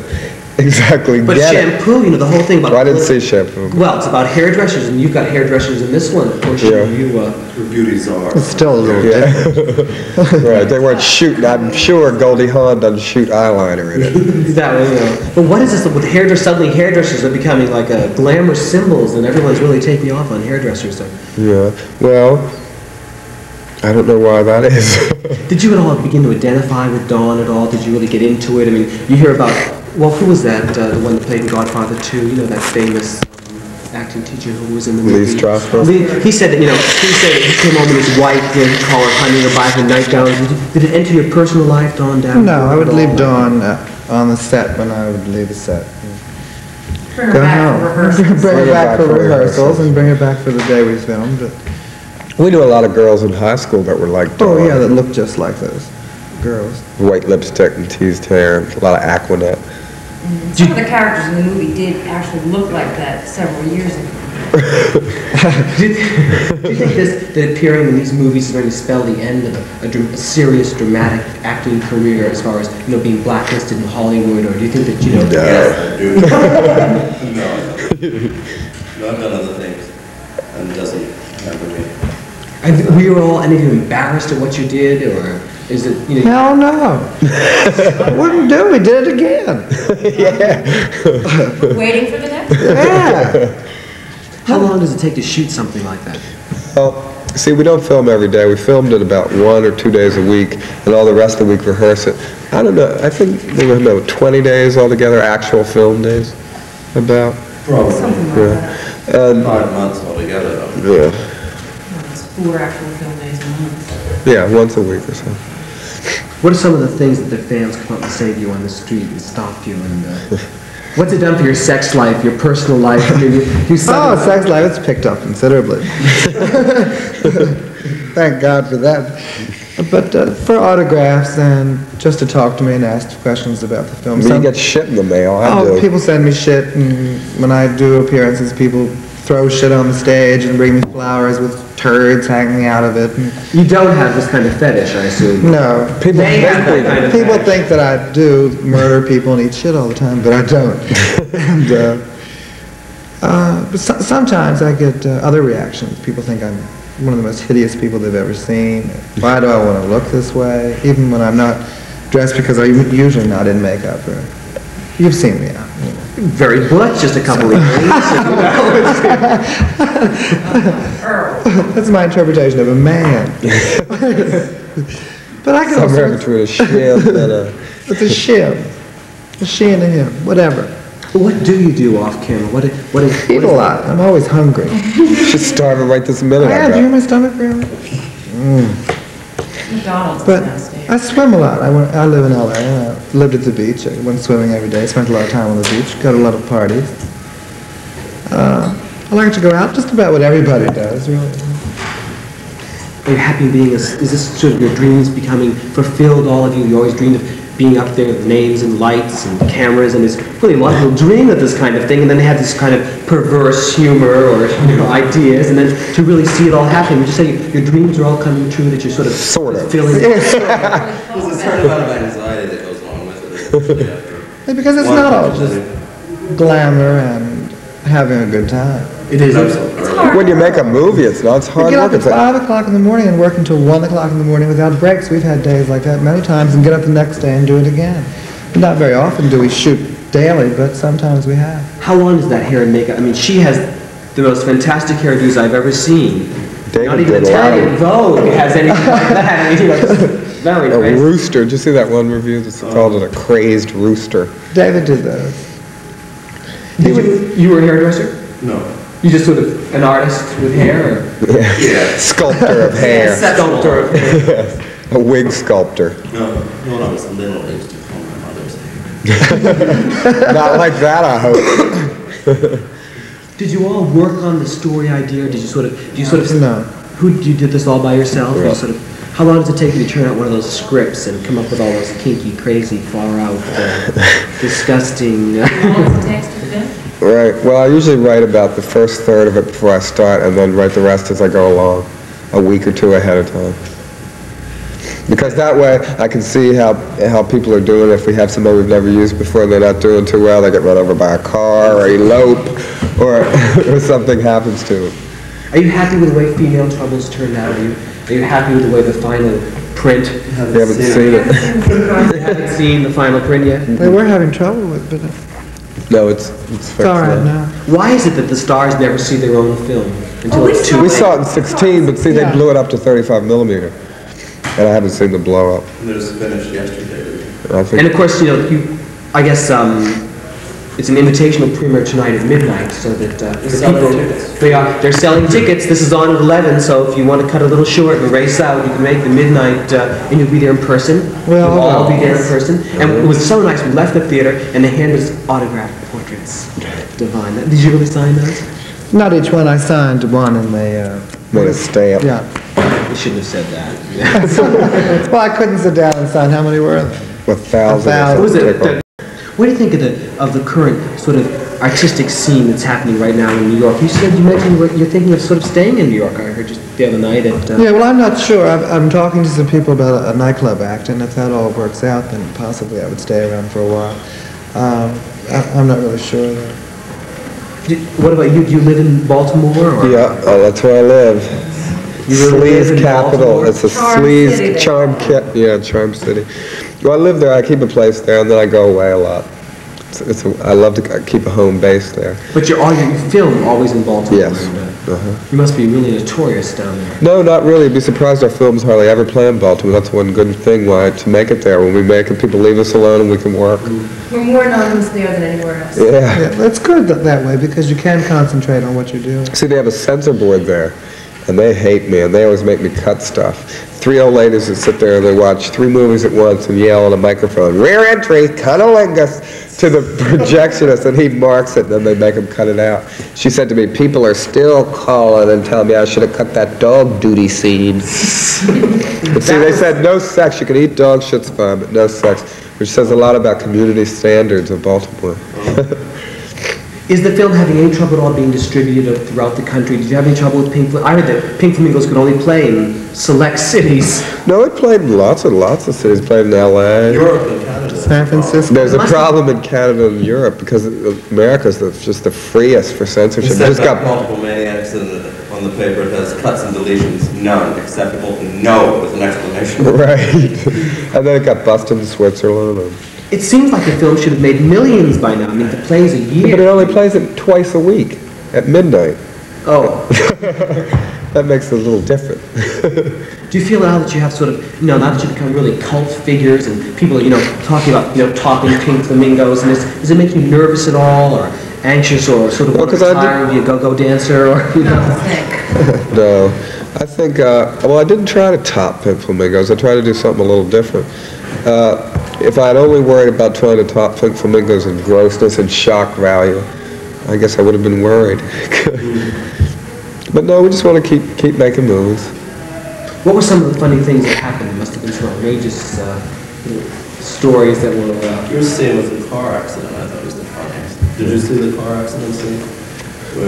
exactly But get it. Shampoo, the whole thing about... Well, I didn't see Shampoo. Well, it's about hairdressers, and you've got hairdressers in this one. Of course, Yeah. Your beauties are. It's still a little different. Yeah. Right, they weren't shooting. I'm sure Goldie Hawn doesn't shoot eyeliner in it. that was, But what is this with hairdressers? Suddenly hairdressers are becoming like glamour symbols, and everyone's really taking off on hairdressers. So. Yeah, well, I don't know why that is. Did you at all begin to identify with Dawn at all? Did you really get into it? I mean, you hear about, well, who was that, the one that played in Godfather 2, that famous acting teacher who was in the movie. Lee Strasberg. He said that, he said that he came home with his wife, did collar honey, or buy her nightgown. Did it enter your personal life, Dawn, down? No, I would leave Dawn on the set when I would leave the set. Bring her Go back home. for rehearsals. Bring her back for rehearsals rehearsals. and bring her back for the day we filmed. We knew a lot of girls in high school that were like Dawn. Oh yeah, that looked just like those girls. White lipstick and teased hair, a lot of Aquanet. Some of the characters in the movie did actually look like that several years ago. Do you think that appearing in these movies is going to spell the end of a serious, dramatic acting career as far as, being blacklisted in Hollywood, or do you think that, Yes, I do. No, I've done other things, and it doesn't happen to me. Were you all, any of you embarrassed at what you did, or is it, Hell no. I wouldn't do it. We did it again. Waiting for the next? Yeah. how long does it take to shoot something like that? Well, see, we don't film every day. We filmed it about 1 or 2 days a week, and all the rest of the week rehearse it. I don't know. I think there were about 20 days altogether, actual film days, about. Probably. Something like that. And, 5 months altogether, though. yeah, It's 4 actual film days a month. yeah, once a week or so. What are some of the things that the fans come up and say to you on the street and stop you, and what's it done for your sex life, your personal life? I mean, you Oh, sex life, it's picked up considerably. Thank God for that. But for autographs and just to talk to me and ask questions about the film. I mean, you get shit in the mail, I do. People send me shit, and when I do appearances, people throw shit on the stage and bring me flowers with turds hanging out of it. And You don't have this kind of fetish, I assume. no, people They have that kind of people fetish. think that I do murder people and eat shit all the time, but I don't. And but sometimes I get other reactions. People think I'm one of the most hideous people they've ever seen. Why do I want to look this way? Even when I'm not dressed, because I'm usually not in makeup. You've seen me out. Very butch, just a couple of days. That's my interpretation of a man. But I can Somewhere also, between a ship and a... it's a she and a him, whatever. What do you do off camera? What is Eat a lot. I'm always hungry. She's starving right this minute, I I am. Do you hear bet. my stomach growling? McDonald's is But downstairs. I swim a lot. I live in LA. I lived at the beach. I went swimming every day. Spent a lot of time on the beach. Got a lot of parties. I like to go out. Just about what everybody does, really. Are you happy being is this sort of your dreams becoming fulfilled, all of you? You always dreamed of being up there with names and lights and cameras, and there's really a lot of people dream of this kind of thing, and then they have this kind of perverse humor or ideas, and then to really see it all happen, would you say your dreams are all coming true, that you're sort of feeling... There's a certain amount of anxiety that goes along with it, especially after. Because it's not all just glamour and having a good time. It is. When you make a movie, it's not. It's We hard get work. up at It's like, 5 o'clock in the morning and work until 1 o'clock in the morning without breaks. We've had days like that many times, and get up the next day and do it again. Not very often do we shoot daily, but sometimes we have. How long is that hair and makeup? I mean, she has the most fantastic hairdos I've ever seen. David Not even did a lot of- Italian Vogue has anything like that. I mean, it's very a crazy. rooster. Did you see that one review? It's called it a crazed rooster. David did those. You were a hairdresser? No. You just sort of an artist with hair? Or? Yeah. Sculptor of hair. Sculptor of hair. A wig sculptor. No, when I was little, I used to comb my mother's hair. Not like that, I hope. Did you all work on the story idea? Or did you sort of... No. You did this all by yourself? Or Yeah. you sort of, how long does it take you to turn out one of those scripts and come up with all those kinky, crazy, far out, disgusting... How long does it take to film? Right. Well, I usually write about the first third of it before I start, and then write the rest as I go along, a week or two ahead of time. Because that way, I can see how people are doing. If we have somebody we've never used before and they're not doing too well, they get run over by a car or elope, or something happens to them. Are you happy with the way Female Troubles turned out? Are you happy with the way the final print... You haven't seen it. You haven't seen the final print yet? We were having trouble with it, but No, it's fixed it's all right now. Why is it that the stars never see their own film until Oh, it's too We late? saw it in 16, but see, they Yeah. blew it up to 35 millimeter. And I haven't seen the blow up. It was finished yesterday. I think And of course, I guess it's an invitational premiere tonight at midnight, so that the selling people, tickets. they're selling tickets. This is on at 11, so if you want to cut a little short and race out, you can make the midnight, and you'll be there in person. Well, You'll all be there in person. And it was so nice. We left the theater, and they handed us autographed portraits. Divine. Did you really sign those? Not each one. I signed one, and they Made a stamp. yeah. You shouldn't have said that. Well, I couldn't sit down and sign. How many were there? With thousands. What was it? What do you think of the current sort of artistic scene that's happening right now in New York? You mentioned you're thinking of sort of staying in New York. I heard just the other night at... Yeah, well, I'm not sure. I'm talking to some people about a nightclub act, and if that all works out, then possibly I would stay around for a while. I'm not really sure, though. What about you? Do you live in Baltimore? Or? Yeah, that's where I live. You really live Sleaze in capital. Baltimore? It's a Charm City, sleaze they charm call kit. Yeah, charm city. Well, I live there. I keep a place there, and then I go away a lot. I love to keep a home base there. But you film always in Baltimore. Yes. And, you must be really notorious down there. No, not really. You'd be surprised our films hardly ever play in Baltimore. That's one good thing to make it there. When we make it, people leave us alone and we can work. We're more anonymous there than anywhere else. Yeah. Yeah, that's good that way, because you can concentrate on what you're doing. See, they have a censor board there, and they hate me, and they always make me cut stuff. 3 old ladies that sit there and they watch 3 movies at once and yell on a microphone, "Rear entry, cunnilingus," to the projectionist, and he marks it, and then they make him cut it out. She said to me, "People are still calling and telling me I should have cut that dog duty scene." But see, they said no sex. You can eat dog shit's fine, but no sex, which says a lot about community standards of Baltimore. Is the film having any trouble at all being distributed throughout the country? Did you have any trouble with Pink Flamingos? I heard that Pink Flamingos could only play in select cities. No, it played in lots of cities. Played in L.A. Europe and Canada. San Francisco. There's a problem in Canada and Europe because America's just the freest for censorship. It It says just got multiple maniacs on the paper. It has cuts and deletions, none, acceptable, no, with an exclamation. right, and then it got busted in Switzerland. It seems like the film should have made millions by now. I mean, the play's a year. But it only plays it twice a week at midnight. Oh. That makes it a little different. Do you feel now that you have sort of, now that you've become really cult figures and people are, talking about, topping Pink Flamingos, and does it make you nervous at all, or anxious, or sort of want to retire, be a go-go dancer, or, No. I think, well, I didn't try to top Pink Flamingos. I tried to do something a little different. If I had only worried about trying to top Pink Flamingos in grossness and shock value, I guess I would have been worried. But no, we just want to keep making movies. What were some of the funny things that happened? It must have been some outrageous stories that were... Your scene with the car accident, I thought was the funniest. Did you see the car accident scene?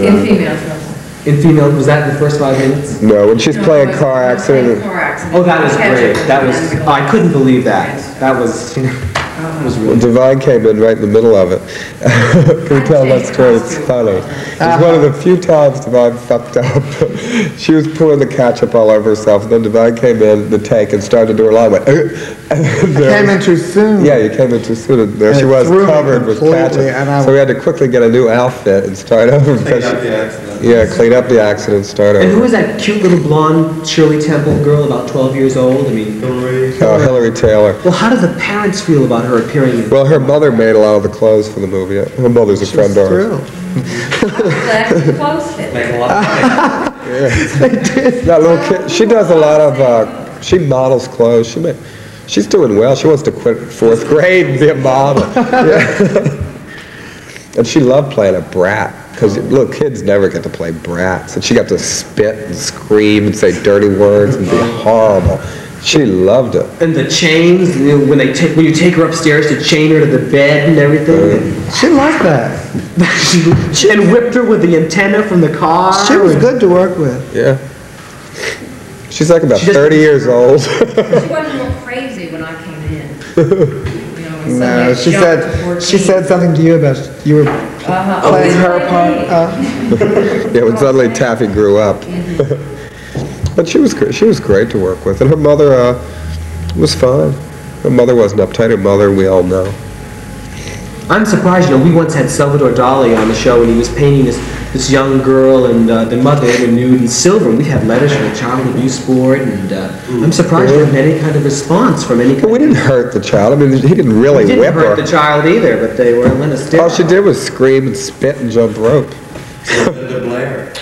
In female film. In female, was that in the first 5 minutes? No, when she's playing No, car accident. Car accident. Oh, that was great. That was... Oh, I couldn't believe that. That was, was really... Divine came in right in the middle of it. Can we tell that story? It's funny. It's one of the few times Divine fucked up. She was pouring the ketchup all over herself, and then Divine came in the take and started to do her line. Went, I came in too soon. Yeah, you came in too soon, and there And she it was threw me covered with completely, ketchup. and I- So we had to quickly get a new outfit and start over. Clean up the accident. Yeah, clean up the accident, start over. And who was that cute little blonde Shirley Temple girl, about 12 years old? I mean... Hillary Taylor. Well, how did the parents feel about her appearing in... Well, her mother made a lot of the clothes for the movie. Her mother's a friend of ours. Thrilled. Glad you closed it. Make a lot of money. That little kid, she does a lot of, she models clothes. She's doing well. She wants to quit 4th grade and be a model. Yeah. And she loved playing a brat, because little kids never get to play brats. And she got to spit and scream and say dirty words and be horrible. She loved it. And the chains, when you take her upstairs to chain her to the bed and everything. She liked that. And whipped her with the antenna from the car. She was good to work with. Yeah. She's like about She just- 30 years old. She wasn't real crazy when I came in. No, she said something to you about you were playing her part. Yeah, when suddenly Taffy grew up. But she was great to work with, and her mother was fine. Her mother wasn't uptight. Her mother, we all know. I'm surprised, we once had Salvador Dali on the show, and he was painting this this young girl and the mother were nude in silver. And we had letters from the Child Abuse Board, and I'm surprised we haven't had any kind of response from any. But we didn't hurt the child. I mean, he didn't really We whip didn't hurt her. the child either, but they were letting us All she did was scream and spit and jump rope. Linda Blair.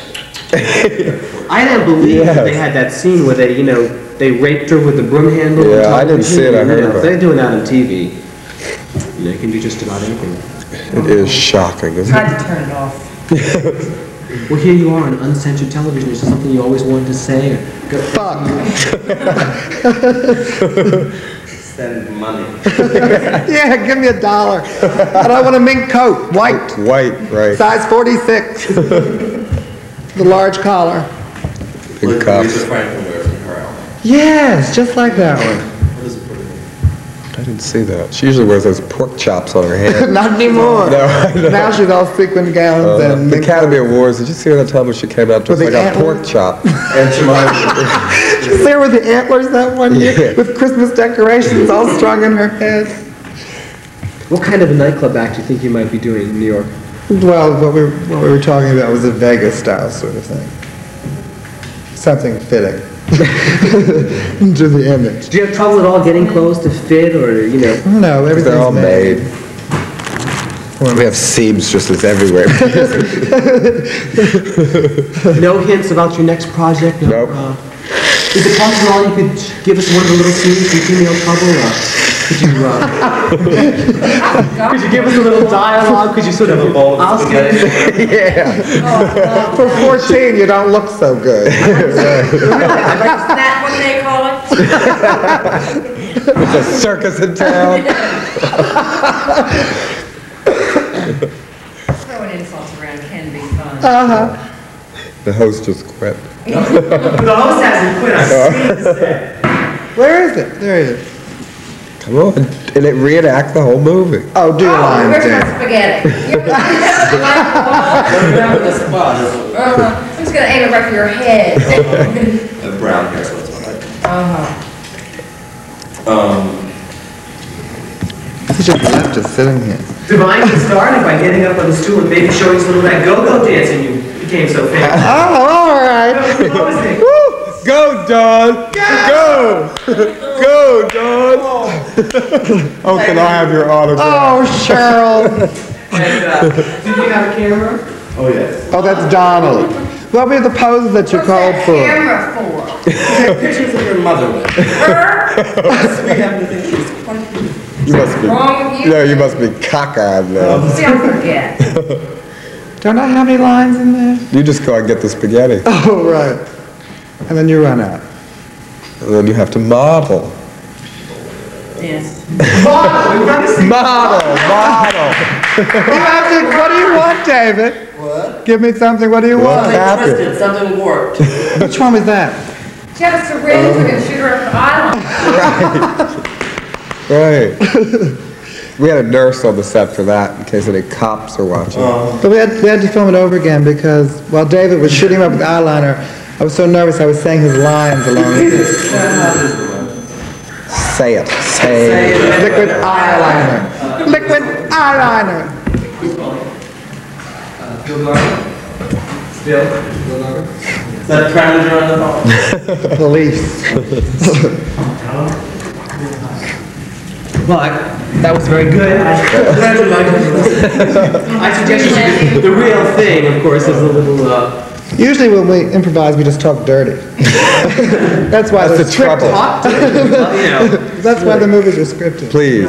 I don't believe Yes. that they had that scene where they, they raped her with the broom handle. on Yeah, I didn't television. see it, I heard about it. They're doing that on TV. They can do just about anything. It is shocking, isn't Tried it? to turn it off. Well, here you are on uncensored television. Is there something you always wanted to say? Or go, Fuck. Send money. Yeah, give me $1. And I want a mink coat, white, White, right. size 46. The large collar. Big Lisa cuffs. Franklin wears in her album. Yes, just like that one. What is it for? I didn't see that. She usually wears those pork chops on her head. Not anymore. No, I know. Now she's all sequin gowns and The mink Academy Awards, did you see her that time when she came out With dressed the like a pork antlers? chop? And she She's there with the antlers that one year, Yeah. with Christmas decorations all strung in her head. what kind of a nightclub act do you think you might be doing in New York? Well, what we were talking about was a Vegas style sort of thing. Something fitting to the image. Do you have trouble at all getting clothes to fit, or No, everything's they're all made. made. We have seamstresses everywhere. no hints about your next project? No, Nope. is it possible all you could give us one of the little scenes from Female Trouble? Could you give us a little dialogue? Could you sort of Have a bowl of I'll spaghetti. Yeah. For 14, you don't look so good. Is that what they call it? It's a circus in town. Throwing insults around can be fun. The host just quit. The host hasn't quit. I've seen this. Where is it? There it is. Come on. And it reenact the whole movie. Oh, do your Oh, lines, where's my Dan. spaghetti? You're Remember the spot is I'm just gonna aim it right for your head. a brown hair, so it's all right. He just left us sitting here. Divine get started by getting up on the stool and maybe showing some of that go-go dancing you became so famous. Oh, all right. Go, Don! Go! Go, Don! Oh, can I have your autograph? Oh, Cheryl. And did you have a camera? Oh, yes. Oh, that's Donald. What were the poses that you What's called that for? camera for? Take pictures of your mother with. Her? We happen to think she's quite beautiful. You must be. Wrong with you? No, you must be cockeyed now. See, I'll forget. Don't I have any lines in there? You just go and get the spaghetti. Oh, right. And then you run out. And then you have to model. Yes. Model! You have to, what do you want, David? What? Give me something, what do you What? want? happened? Twisted, something warped. Which one was that? She had a syringe we could shoot her up the island. Right. We had a nurse on the set for that in case any cops are watching. But we had to film it over again because while David was shooting him up with eyeliner, I was so nervous I was saying his lines along with it. Say it. Say it. Liquid eyeliner. Liquid eyeliner. Still? Is that Crowninger on the phone? Police. Well, that was very good. I suggest you should, the real thing, of course, is a little, Usually when we improvise, we just talk dirty. That's why That's the the script. trouble. That's why the movies are scripted. Please.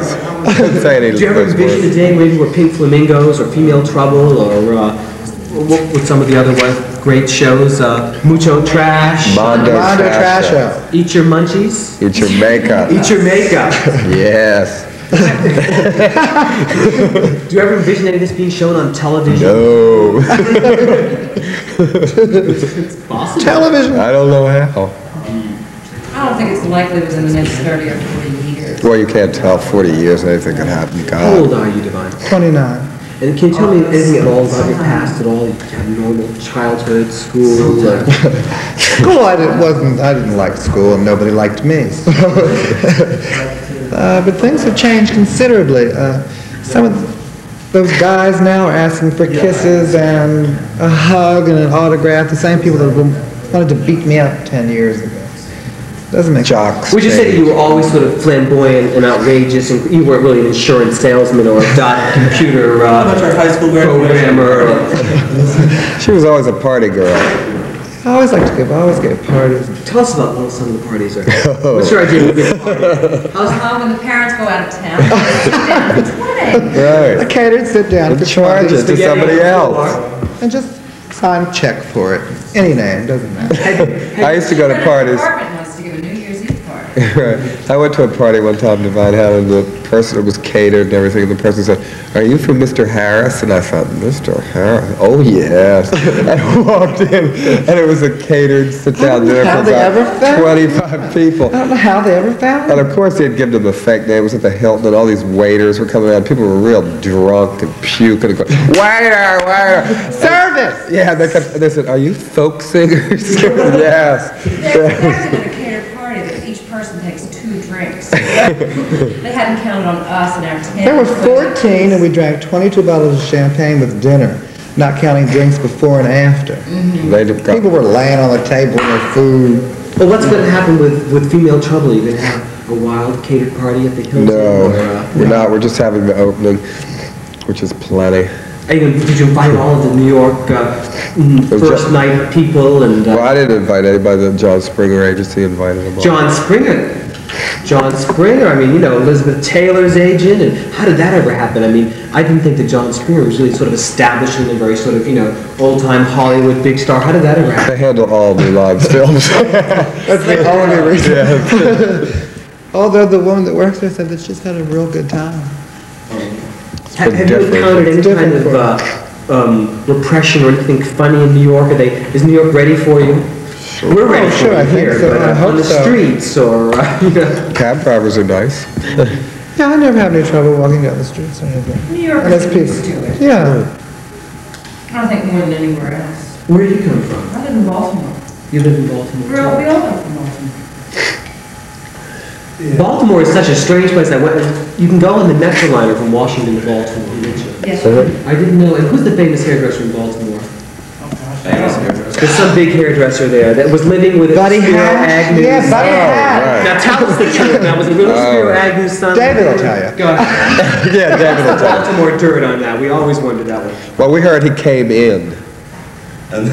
Don't say any do you ever those envision a words. day maybe where Pink Flamingos or Female Trouble or what with some of the other great shows, Mucho Trash, Mondo Mondo Trash Trash Out. Out. Eat Your Munchies, Eat your makeup. Eat Your Makeup. Yes. Do you ever envision any of this being shown on television? No. Possible. Television. I don't know how. I don't think it's likely within the next 30 or 40 years. Well, you can't tell. 40 years, anything could happen. How old God. are you, Divine? 29. And can you tell me anything at all about your past at all? You have normal childhood, school? School, I didn't like school, and nobody liked me. So. But things have changed considerably. Some of those guys now are asking for kisses and a hug and an autograph, the same people that wanted to beat me up 10 years ago. Doesn't make sense. Would you say that you were always sort of flamboyant and outrageous, and you weren't really an insurance salesman or a computer programmer? She was always a party girl. I always gave parties. Tell us about what some of the parties are. What's your idea of a good party? When the parents go out of town. A catered sit down. And charge it to somebody else. And just sign a check for it. Any name, doesn't matter. I used to go to parties. Wants to give a New Year's Eve party. Right. I went to a party one time, Divine had, and the person, it was catered and everything, and the person said, "Are you from Mr. Harris?" And I thought, "Mr. Harris? Oh, yes." I walked in, and it was a catered sit-down dinner for about 25 people. I don't know how they ever found it. And of course, they had given them a fake name. It was at the Hilton, and all these waiters were coming out. People were real drunk and puking and going, "Waiter, waiter, Service!" Yeah, they said, "Are you folk singers?" Yes. There's been a catered party that each person takes 2 drinks. They hadn't counted on us and our 10. There were 14, and we drank 22 bottles of champagne with dinner, not counting drinks before and after. People were laying on the table with their food. Well, what's going to happen with Female Trouble? Are you going to have a wild catered party at the Hilton? No, we're not. We're just having the opening, which is plenty. Did you invite all of the New York first night people? And well, I didn't invite anybody. The John Springer agency invited them all. John Springer, I mean, Elizabeth Taylor's agent, and how did that ever happen? I mean, I didn't think that John Springer was really sort of establishing a very sort of, old-time Hollywood big star. How did that ever happen? They handle all New Line's films. That's the only reason. Although the woman that works there said that she's had a real good time. Have you encountered any kind of repression or anything funny in New York? Is New York ready for you? Sure. We're ready for you here, so. but on the streets or... Cab drivers are nice. Yeah, I never have any trouble walking down the streets or anything. New York And it's is peaceful. used to it. Yeah. I don't think more than anywhere else. Where do you come from? I live in Baltimore. You live in Baltimore? We all come from Baltimore. Baltimore is such a strange place. You can go on the Metroliner from Washington to Baltimore, didn't you? Yes. I didn't know. And who's the famous hairdresser in Baltimore? Famous hairdresser. There's some big hairdresser there that was living with Buddy Spiro Hatch? Agnew's. Yeah, Buddy Hatch. Right. Now tell us the truth. Now was it really Spiro Agnew's son? David will tell you. Go ahead. Yeah, David will tell you. Baltimore dirt on that. We always wondered that one. Well, we heard he came in. And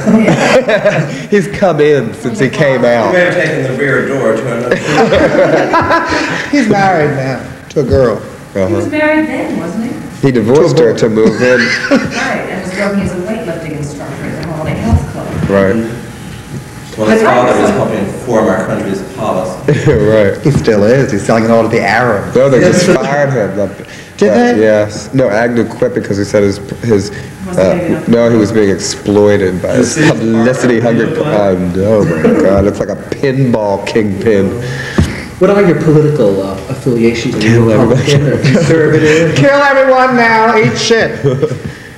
He's come in since he came we out. may have taken the rear door to another. He's married now to a girl. He was married then, wasn't he? He divorced her to move in. Right, and was working as a weightlifting instructor at the Holiday Health Club. Right. Well, his father was helping form our country's policy. Right. He still is. He's selling it all to the Arabs. No, they just fired him. Did they? Yes. No, Agnew quit because he said he was being exploited by his publicity-hungry. Oh my God! It's like a pinball kingpin. What are your political affiliations? Are you Republican or conservative? Kill everyone now, eat shit.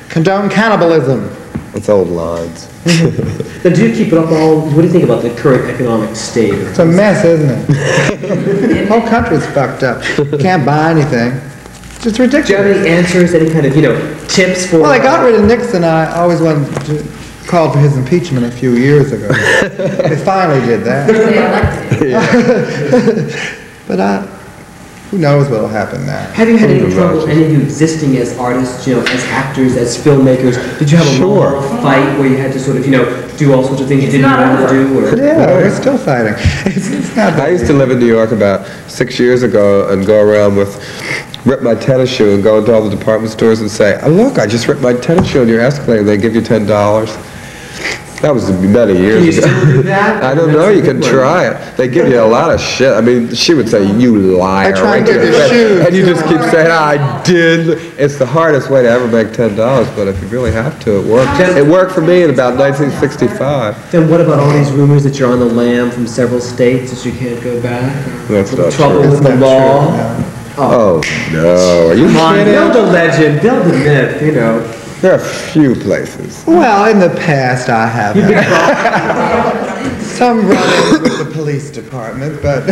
Condone cannibalism. It's old lines. Now, do you keep it up all? What do you think about the current economic state? It's a mess, isn't it? The whole country's fucked up. Can't buy anything. It's just ridiculous. Do you have any answers, any kind of, tips for... Well, they got rid of Nixon. I always wanted to call for his impeachment a few years ago. They finally did that. They elected him. But who knows what will happen now. Have you had any trouble, any of you existing as artists, as actors, as filmmakers? Did you have a moral fight where you had to sort of, do all sorts of things you didn't want to do? Or? Yeah, we're still fighting. It's not I used to live in New York about 6 years ago and go around rip my tennis shoe and go into all the department stores and say, "Oh, look, I just ripped my tennis shoe on your escalator," and they give you $10. That was many years ago. Can you still do that? I don't know. You can try it. They give you a lot of shit. I mean, she would say, "You liar." I try and get your shoes. And you just keep saying, "I did." It's the hardest way to ever make $10, but if you really have to, it works. It worked for me in about 1965. Then what about all these rumors that you're on the lam from several states that you can't go back? That's not trouble true. with the law? Oh, no. Are you Come on, kidding? build a legend, build a myth, There are a few places. Well, in the past, I have had some run-ins with the police department, but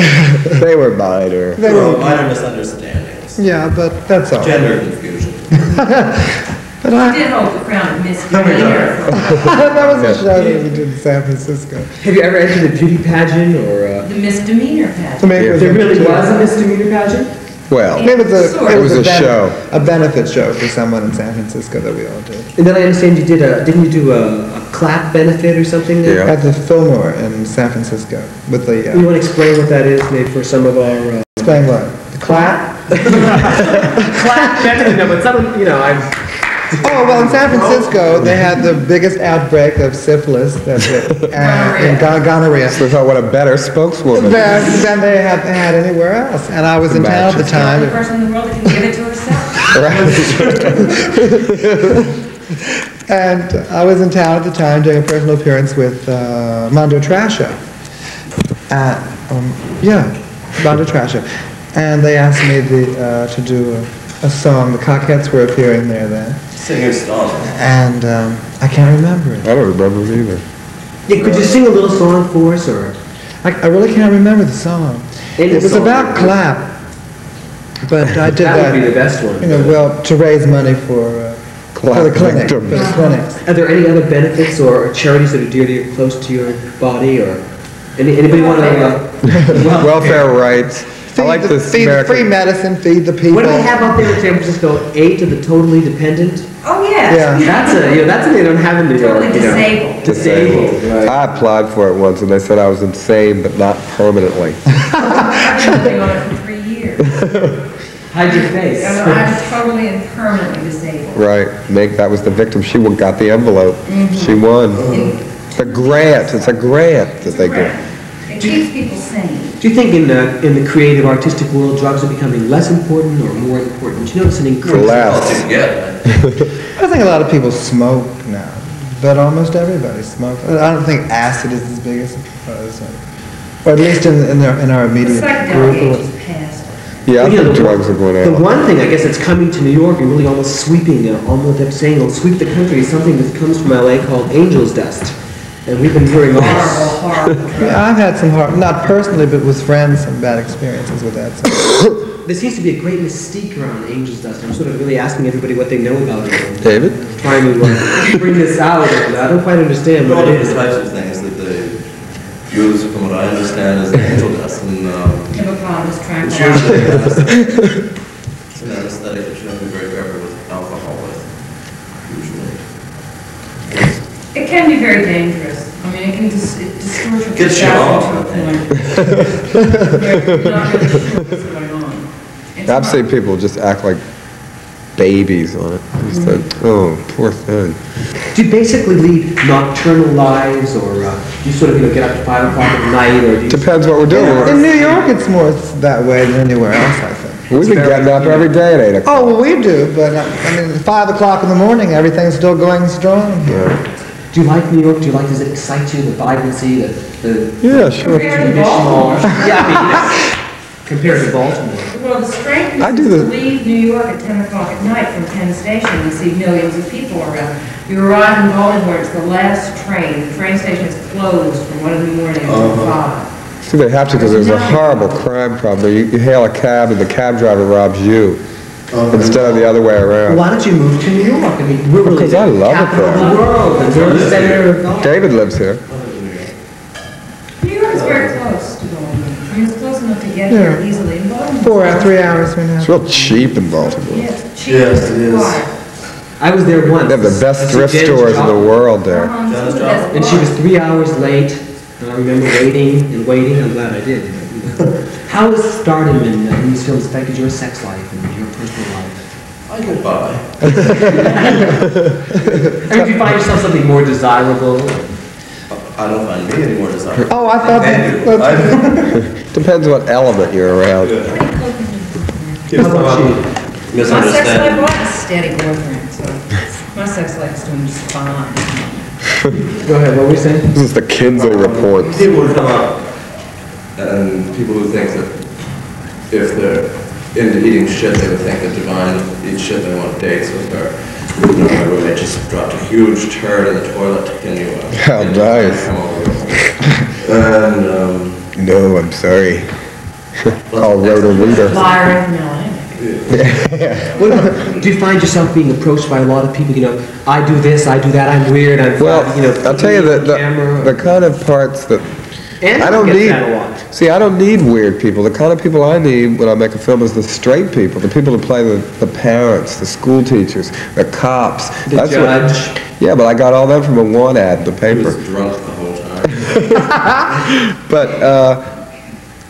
They were minor. they were, Minor misunderstandings. yeah, but that's all. Gender confusion. But I did hold the crown of misdemeanor. that was a show that we did in San Francisco. Have you ever entered a beauty pageant or? The misdemeanor pageant. So maybe There really was a misdemeanor pageant? Well, Maybe it was a show. A benefit show for someone in San Francisco that we all did. And then I understand you did didn't you do a clap benefit or something there? Yeah. At the Fillmore in San Francisco with the. You want to explain what that is, maybe for some of our. Explain what? The clap? Clap benefit, no, but someone, I'm. Oh, well, in San Francisco, they had the biggest outbreak of syphilis and gonorrhea. So I thought, what a better spokeswoman. Than they had anywhere else. And I was in town at the The time. only person in the world that can give it to herself. And I was in town at the time doing a personal appearance with Mondo Trasho. Mondo Trasho. And they asked me to do a song. The Cockettes were appearing there then. Singing song. And I can't remember it. I don't remember it either. Yeah, could you sing a little song for us, or? I really can't remember the song. It was about clap. But I did that. That would be the best one. To raise money for the clinic. For the clinics. Are there any other benefits or charities that are dear to you, close to your body, or anybody want to? Welfare rights. I like this feed American. free medicine, feed the people. What do they have out there in San Francisco? Aid to the totally dependent. Oh, yes. Yeah. That's something they don't have in New York. Totally disabled. Disabled. Right. I applied for it once, and they said I was insane, but not permanently. I've been living on it for 3 years. Hide your face. I'm totally and permanently disabled. Right. Mink, that was the victim. She got the envelope. She won. It's a grant. It's a grant that they get. It keeps people sane. Do you think in the creative, artistic world, drugs are becoming less important or more important? Do you notice an increase? Less. I think a lot of people smoke now, but almost everybody smokes. I don't think acid is as big as it was, or at least in our The immediate psychedelic age group. is past. Yeah, I You know, think drugs are going The out. one thing, I guess, that's coming to New York and really almost sweeping, almost I'm saying, it'll sweep the country, is something that comes from LA called angel's dust. And we've been hearing all this. Horrible. Yeah, I've had some not personally, but with friends, some bad experiences with that. So. There seems to be a great mystique around angel's dust. I'm sort of really asking everybody what they know about it. David? Trying to bring this out, and I don't quite understand what One it of is. the types of things that they use, from what I understand, is angel dust. And, Hippopotamus it's tranquilizer. usually it's an anesthetic that you have to be very careful with alcohol with, usually. It can be very dangerous. I mean, it can distort your Gets you off, perception to a point. You're not really sure what's going on. It's I've hard. seen people just act like babies on it. Just like, oh, poor thing. Do you basically lead nocturnal lives, or do you sort of get up to 5 o'clock at night, or do you... Depends what we're doing. In New York, it's more that way than anywhere else, I think. We've been getting up every day at 8 o'clock. Oh, well, we do, but at 5 o'clock in the morning, everything's still going strong here. Do you like New York? Do you like, does it excite you, the vibrancy, the Yeah, sure. Compared to traditional... Baltimore. Yeah, I mean, compared to Baltimore. Well, the strength I is do to the- leave New York at 10 o'clock at night from Penn Station and see millions of people around. You arrive in Baltimore, it's the last train. The train station is closed from 1 in the morning until 5. See, they have to because there's a horrible crime problem. You hail a cab and the cab driver robs you instead of the other way around. Why don't you move to New York? I mean, we're really Because I love it capital of there. the world, and we're the center of... David lives here. New York is very close to Baltimore. I mean, it's close enough to get there easily. In Baltimore, 3 hours we now. It's real cheap in Baltimore. yes, cheap Yes, and it is. quiet. I was there once. They have the best As a thrift Janis stores in the Joplin. world there. Janis That's Joplin. And she was 3 hours late, and I remember waiting and waiting. I'm glad I did. How has stardom in these films affected your sex life and your personal life? I get by. I mean, do you find yourself something more desirable? I don't find me any more desirable. Oh, I thought that... Depends what element you're around. How about you? My sex life Misunderstanding. was a steady boyfriend, so my sex life is doing just fine. Go ahead, what were you saying? This is the Kinsey reports. People who come up and people who think that if they're into eating shit, they would think that Divine eats shit, they want dates with her. No, my roommate just dropped a huge turd in the toilet. Can you... How nice. Come over with me. And, No, I'm sorry. I'll rotor reader. Liar and melodramatic. What about, do you find yourself being approached by a lot of people, you know, I do this, I do that, I'm weird, I'm, you know, I'll tell you that the kind of parts that I don't need. See, I don't need weird people. The kind of people I need when I make a film is the straight people, the people who play the parents, the school teachers, the cops. The judge. Yeah, but I got all that from a one ad in the paper. He was drunk the whole time. But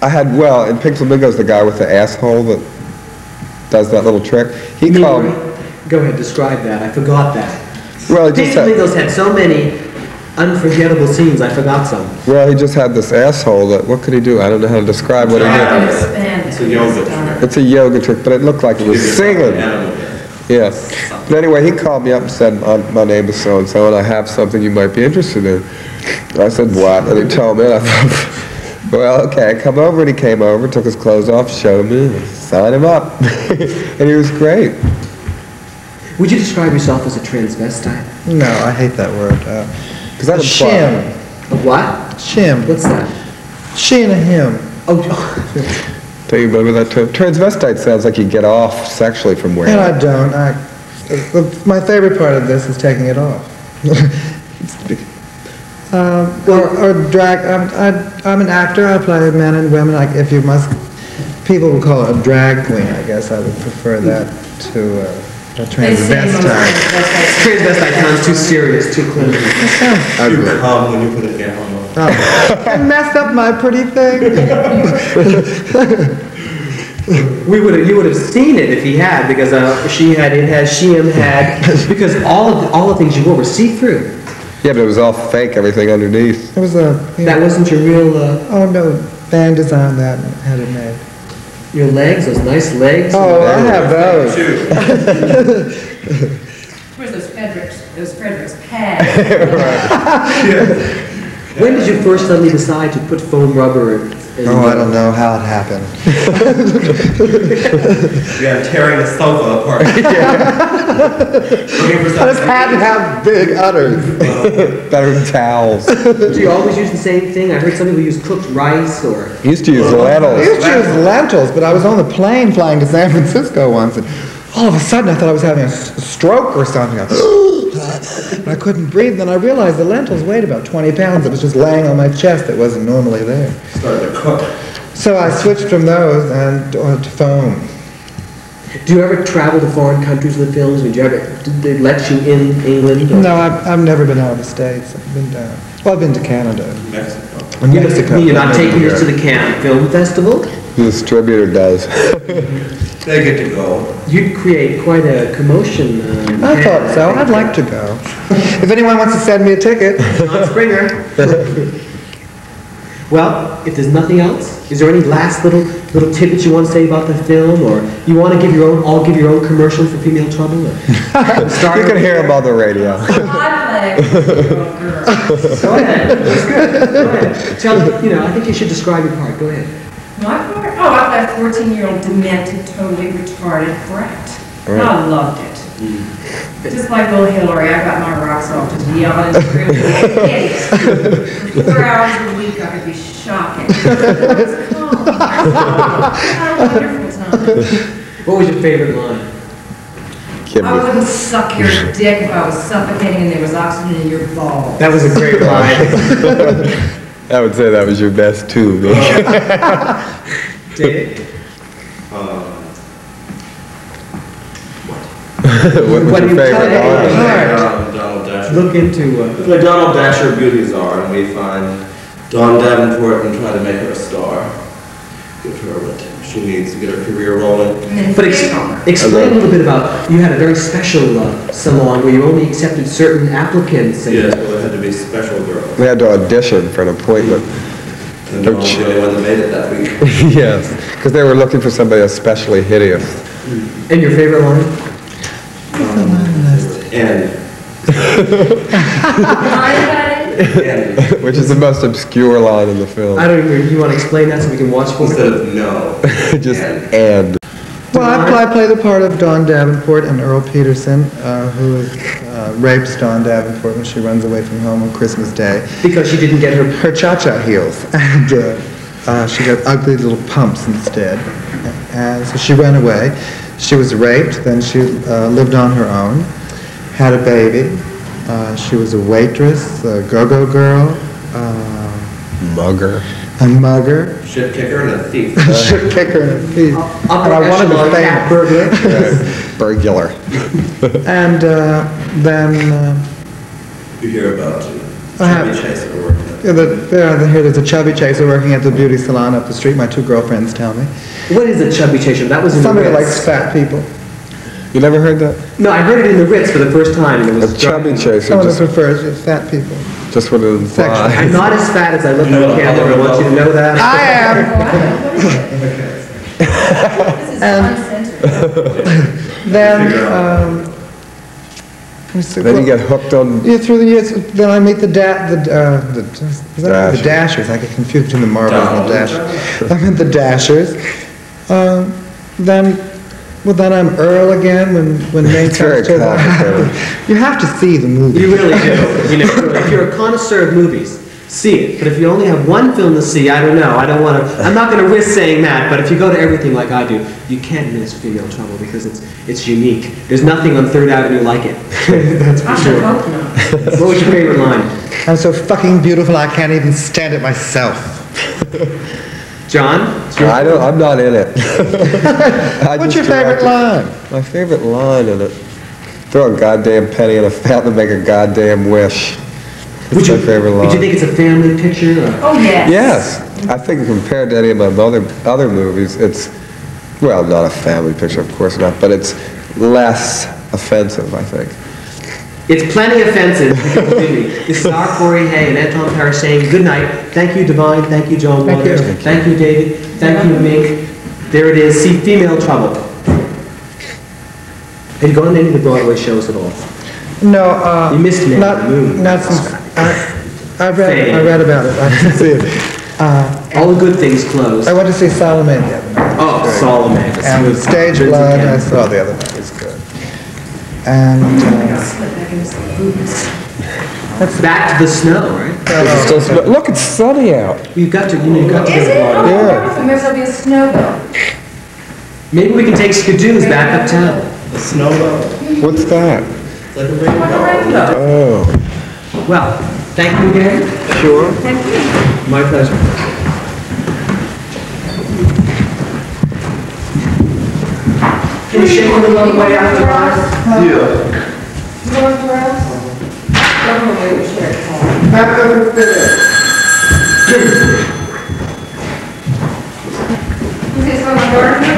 I had, well, in Pink Flamingo's the guy with the asshole that does that little trick. He called me. Go ahead, describe that. I forgot that. Well, he Pink just had, Flamingos had so many unforgettable scenes, I forgot some. well, he just had this asshole that, what could he do? I don't know how to describe what he did. It's a yoga trick. It's a yoga trick, but it looked like it was singing. Yeah. But anyway, he called me up and said, my name is so-and-so, and I have something you might be interested in. I said, what? And he told me, and I thought, well, okay, come over. And he came over, took his clothes off, showed me, and signed him up. And he was great. Would you describe yourself as a transvestite? No, I hate that word. Because that Shim. A what? Shim. What's that? She and a him. Oh, Do you remember that term? Transvestite sounds like you get off sexually from And wearing it. I don't. My favorite part of this is taking it off. Or drag. I'm an actor. I play men and women. Like if you must, people would call it a drag queen. I guess I would prefer that to a transvestite. transvestite sounds too serious, too clinical. You come when you put a gown on. I messed up my pretty thing. You would have seen it if he had, because she had, it has, she him had, because all the things you wore were see-through. Yeah, but it was all fake, everything underneath. It was That wasn't your real, oh no, band designed that and had it made. your legs, those nice legs. Oh, I have those. Where's those Fredericks pads? When did you first suddenly decide to put foam rubber in? Oh, I don't know how it happened. Yeah, tearing the sofa apart. Looking for I just had to have big udders. Better than towels. Do you always use the same thing? I heard some people use cooked rice or... He used to use I lentils. used to use lentils, but I was on the plane flying to San Francisco once, and all of a sudden I thought I was having a stroke or something. I couldn't breathe, then I realized the lentils weighed about 20 pounds. It was just laying on my chest that wasn't normally there. Started to cook. So I switched from those and to foam. Do you ever travel to foreign countries with films? Did they let you in England? Or? No, I've never been out of the States. I've been down. Well, I've been to Canada. Mexico. And Mexico. You're not taking us to the Cannes Film Festival? The distributor does. They get to go. You'd create quite a commotion. I thought so. I'd like to go. If anyone wants to send me a ticket. John Springer. Well, if there's nothing else, is there any last little tidbits you want to say about the film, or you want to give your own commercial for Female Trouble? You can hear him on the radio. I play a girl. Go ahead. That's good. Go ahead. Tell, I think you should describe your part. Go ahead. My part? Oh, I played a 14-year-old demented, totally retarded brat. And I loved it. Just like little Hillary, I got my rocks off just yelling and screaming. For 4 hours a week, I could be shocking. It was calm. I had a wonderful time. What was your favorite line? I wouldn't suck your dick if I was suffocating and there was oxygen in your balls. That was a great line. I would say that was your best too, Mink. David? What was your favorite line? Donald Dasher. Look into... We play Donald Dasher, Beauty Czar, and we find Dawn Davenport and try to make her a star. Give her what she needs to get her career rolling. But explain a little bit about, you had a very special salon where you only accepted certain applicants. And Yes, well, it had to be special girls. We had to audition for an appointment. And no one was the only one that made it that week. Yes, because they were looking for somebody especially hideous. And your favorite line? And Which is the most obscure line in the film. I don't even, you want to explain that so we can watch for instead it? of no. Just and. Well, I play the part of Dawn Davenport and Earl Peterson, who rapes Dawn Davenport when she runs away from home on Christmas Day. Because she didn't get her... Her cha-cha heels, and she got ugly little pumps instead. And so she went away. She was raped, then she lived on her own, had a baby. She was a waitress, a go-go girl. Mugger. A mugger. Shit kicker and a thief. Shit kicker and a thief. And I wanted to say burglar. Burglar. And then You hear about I have- Chevy Chase that we're working at. there's a chubby chaser working at the beauty salon up the street. My two girlfriends tell me. What is a chubby chaser? That was in the Somebody that Ritz. likes fat people. You never heard that? No, I heard it in the Ritz for the first time, and it A was chubby chaser, Someone that just, prefers fat people. just what it I'm implies. not as fat as I look on camera. I want you to know that. I am. Then, Then you get hooked on. yeah, through the years, then I meet the Dashers. I get confused between the Marbles and the Dashers. I met the Dashers. Then I'm Earl again when Mink It's very comes to the complicated. You have to see the movie. You really do. You know, if you're a connoisseur of movies, see it. But if you only have one film to see, I don't know. I don't want to. I'm not going to risk saying that. But if you go to everything like I do, you can't miss Female Trouble because it's unique. There's nothing on Third Avenue like it. That's for I should sure. hope not. What was your favorite line? I'm so fucking beautiful I can't even stand it myself. John? I don't, I'm not in it. I What's just your favorite directed- line? My favorite line in it. Throw a goddamn penny in a fountain and make a goddamn wish. That's my favorite line. Would you think it's a family picture? Or? Oh, yes. Yes. I think compared to any of my other movies, it's, well, not a family picture, of course not, but it's less offensive, I think. It's plenty offensive, believe me. This is our Couri Hay and Anton Perich saying good night. Thank you, Divine. Thank you, John Thank Waters. you. Thank you, David. Thank you, Mink. There it is. See Female Trouble. Have you gone to any of the Broadway shows at all? No, You missed me. not since I read about it. I didn't see it. All the good things closed. I went to see Salome the other night. Oh, Salome. And Stage Blood, I saw the other night. It's good. And Slip back into some boots. Back to the snow, right? Look, it's sunny out. You've got to, you've got to Is get it? a Oh, Broadway. wonderful. Maybe there'll be a snowball. Maybe we can take skidoos back uptown. What's that? Like a rainbow. Oh. Well, thank you again. Sure. Thank you. My pleasure. Can you shake a little on the way out? You want for us? Don't worry, we share it. Is this on the garden?